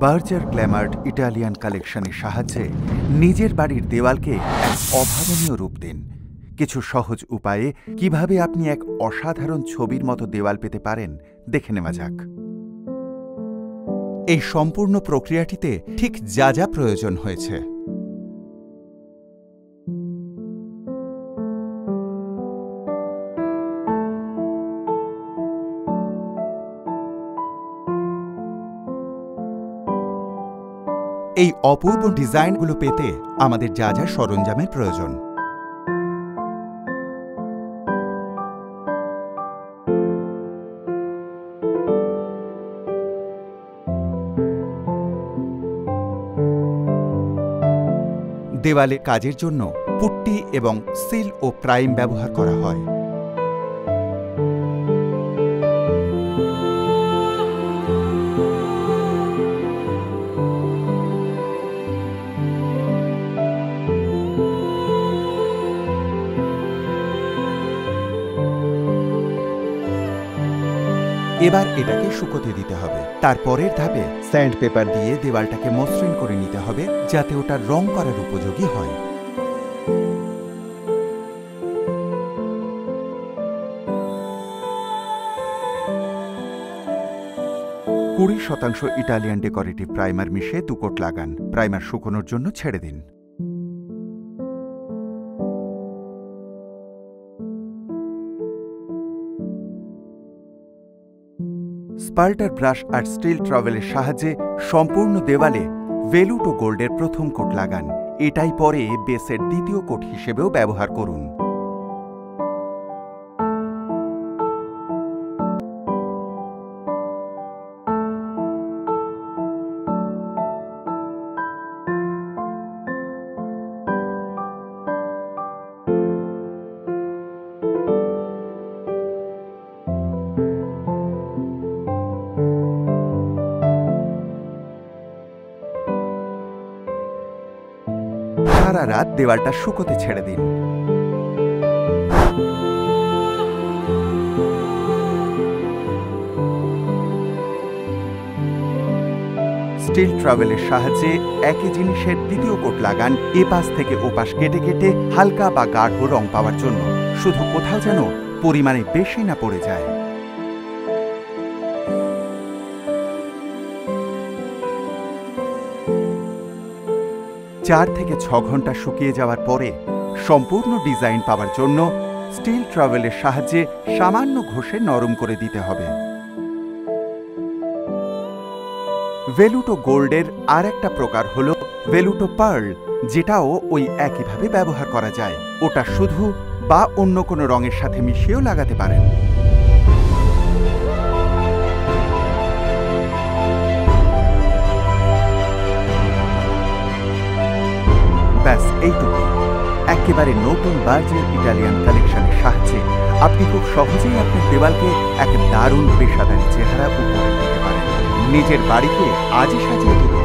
Berger গ্ল্যামার্ড Italian কালেকশনের সাহায্যে নিজের বাড়ির দেওয়ালকে এক অভাবনীয় রূপ দিন। কিছু সহজ উপায়ে কিভাবে আপনি এক অসাধারণ ছবির মতো দেওয়াল পেতে পারেন দেখে নেওয়া যাক। এই সম্পূর্ণ প্রক্রিয়াটিতে ঠিক যা যা প্রয়োজন হয়েছে। এই অপূর্ব ডিজাইনগুলো পেতে আমাদের যা যা সরঞ্জামের প্রয়োজন। দেওয়ালে কাজের জন্য পুট্টি এবং সিল ও প্রাইম ব্যবহার করা হয়। এবার এটাকে শুকোতে দিতে হবে। তারপরের ধাপে স্যান্ড পেপার দিয়ে দেওয়ালটাকে মসৃণ করে নিতে হবে যাতে ওটা রং করার উপযোগী হয়। 20% ইটালিয়ান ডেকোরেটিভ প্রাইমার মিশিয়ে 2 কোট লাগান। প্রাইমার শুকোনোর জন্য ছেড়ে দিন। স্পাল্টার ব্রাশ আর স্টিল ট্রাভেলের সাহায্যে সম্পূর্ণ দেওয়ালে ভেলুটো গোল্ডের প্রথম কোট লাগান। এটাই পরে বেসের দ্বিতীয় কোট হিসেবেও ব্যবহার করুন। সারা রাত দেওয়ালটা শুকোতে ছেড়ে দিন। স্টিল ট্রাভেলের সাহায্যে একই জিনিসের দ্বিতীয় কোট লাগান। এপাশ থেকে ওপাশ কেটে কেটে হালকা বা গাঢ় রং পাওয়ার জন্য, শুধু কোথাও যেন পরিমাণে বেশি না পড়ে যায়। চার থেকে 6 ঘন্টা শুকিয়ে যাওয়ার পরে সম্পূর্ণ ডিজাইন পাওয়ার জন্য স্টিল ট্রাভেলের সাহায্যে সামান্য ঘষে নরম করে দিতে হবে। ভেলুটো গোল্ডের আর একটা প্রকার হল ভেলুটো পার্ল, যেটাও ওই একইভাবে ব্যবহার করা যায়। ওটা শুধু বা অন্য কোনো রঙের সাথে মিশিয়েও লাগাতে পারেন। ব্যাস এইটুকু। একেবারে নতুন বার্জার ইটালিয়ান কালেকশনের সাহায্যে আপনি খুব সহজেই আপনার দেওয়ালকে এক দারুণ পেশাদারি চেহারা উপহার দিতে পারেন। নিজের বাড়িকে আজই সাজিয়ে তুলুন।